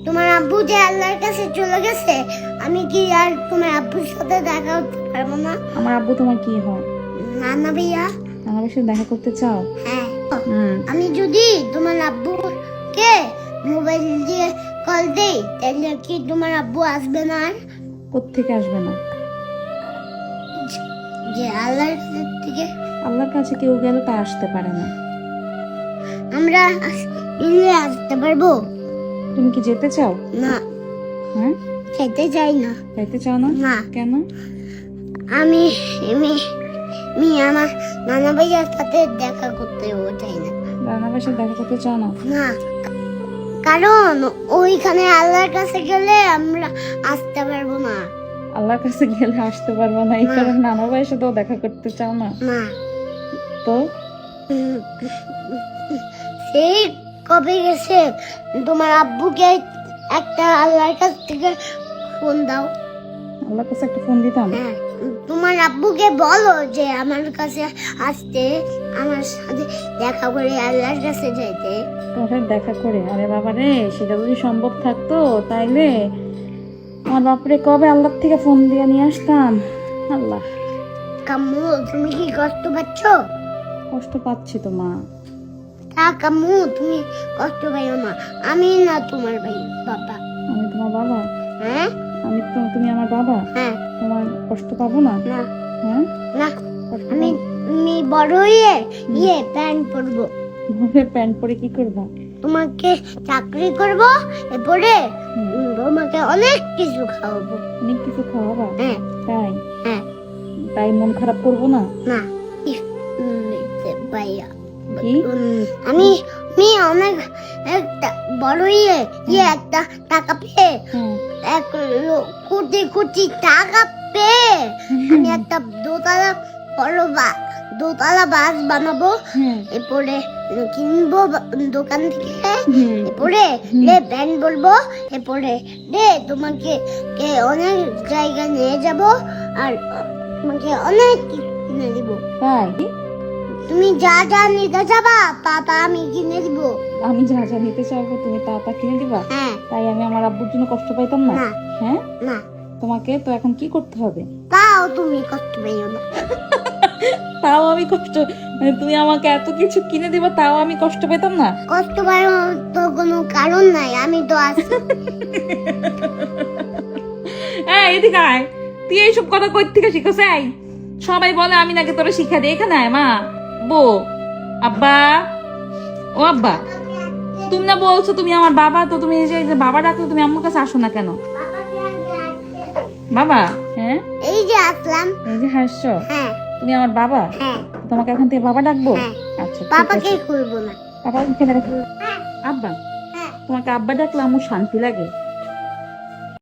তোমার আব্বু যে আল্লাহর কাছে চলে গেছে, আমি কি আর তোমার আব্বুর সাথে দেখা করতে পারবো না? আমার আব্বু তোমার কি হয়? নানা ভাইয়া। আমার সাথে দেখা করতে চাও? হ্যাঁ। আমি যদি তোমার আব্বুকে মোবাইল দিয়ে কল দেই, তাহলে কি তোমার আব্বু আসবে না? আর কোত্থেকে আসবে না? যে আল্লাহর থেকে। আল্লাহর কাছে কেউ গেলে তা আসতে পারে না। আমরা মিলে আসতে পারবো? তুমি কি যেতে চাও? না। হ্যাঁ, খেতে চাই না। যাইতে চাও না? না। কেন? আমি আমার নানা ভাইয়ার সাথে দেখা করতেও চাই না। রান্নার সাথে দেখা করতে চাও না? না, কারণ ওইখানে আল্লাহর কাছে গেলে আমরা আসতে পারবো না। আল্লাহর কাছে গেলে আসতে পারবো না, এই কারণে নানা ভাইয়ের সাথেও দেখা করতে চাও না? না। তো সেই কবে গেছে, তোমার আব্বুকে একটা আল্লাহর কাছ থেকে ফোন দাও। আল্লাহর কাছে একটা ফোন দিতাম। হ্যাঁ, তোমার আব্বুকে বলো যে আমার কাছে আসতে, আমার সাথে দেখা করে আল্লাহর কাছে যেতে। তোমার দেখা করে? আরে বাবা রে, সেটা যদি সম্ভব থাকতো তাইলে আমার বাপরে কবে আল্লাহর থেকে ফোন দিয়ে নিয়ে আসতাম। আল্লাহ। কাম্মু, তুমি কি কষ্ট পাচ্ছ? কষ্ট পাচ্ছি তো মা। কাম্মু, তুমি কষ্ট পাইও না, আমি না তোমার ভাই বাবা। আমি তোমার বাবা? হ্যাঁ। তুমি আমার বাবা? হ্যাঁ। তোমার কষ্ট পাবো না? না। হ্যাঁ, না, আমি বড় হয়ে প্যান্ট পরবো। প্যান্ট পরে কি করবা? তোমাকে চাকরি করব, এরপরে তোমাকে অনেক কিছু খাওয়াবো। অনেক কিছু খাওয়াবা? হ্যাঁ। তাই? হ্যাঁ। তাই মন খারাপ করবো না? না। ভাইয়া, কি? আমি অনেক একটা বড় একটা টাকা পেয়ে, এক কোটি কোটি টাকা পেয়ে আমি একটা দোতলা বাস বানাবো। এরপরে কিনবো দোকান থেকে, এরপরে ব্যান্ড বলবো, এরপরে তোমাকে অনেক জায়গায় নিয়ে যাব, আর তোমাকে অনেক কিছু কিনে দিব। তাই? তুমি যা যা নিতে যাবা তা আমি কিনে দিব। আমি যা যা নিতে চাইবো তুমি তা কিনে দিবা? হ্যাঁ। তাই আমি আমার আব্বুর জন্য কষ্ট পাইতাম না? হ্যাঁ। না। তোমাকে তো এখন কি করতে হবে? তাও তুমি কষ্ট পাইও না। তাও আমি কষ্ট, মানে তুমি আমাকে এত কিছু কিনে দিবা তাও আমি কষ্ট পেতাম না? কষ্ট পাওয়ার তো কোনো কারণ নাই, আমি তো আছি। এই এদিকে আয়, তুই এইসব কথা কই থেকে শিখছ? এই সবাই বলে আমি নাকি তোরা শিক্ষা দিই। এখানে আয় মা, বো, আব্বা, ও আব্বা, তুমি না বলছো তুমি আমার বাবা, তো তুমি এই যে বাবা ডাকলে তুমি আমার কাছে আসো না কেন? বাবা? হ্যাঁ, এই যে আসলাম। এই যে হাসছো? হ্যাঁ। তুমি আমার বাবা? হ্যাঁ। তোমাকে এখন থেকে বাবা ডাকবো? হ্যাঁ। আচ্ছা, পাপাকে খুলবো না। পাপা এখানে রাখো। আব্বা, তোমাকে আব্বা ডাকলে আমার শান্তি লাগে।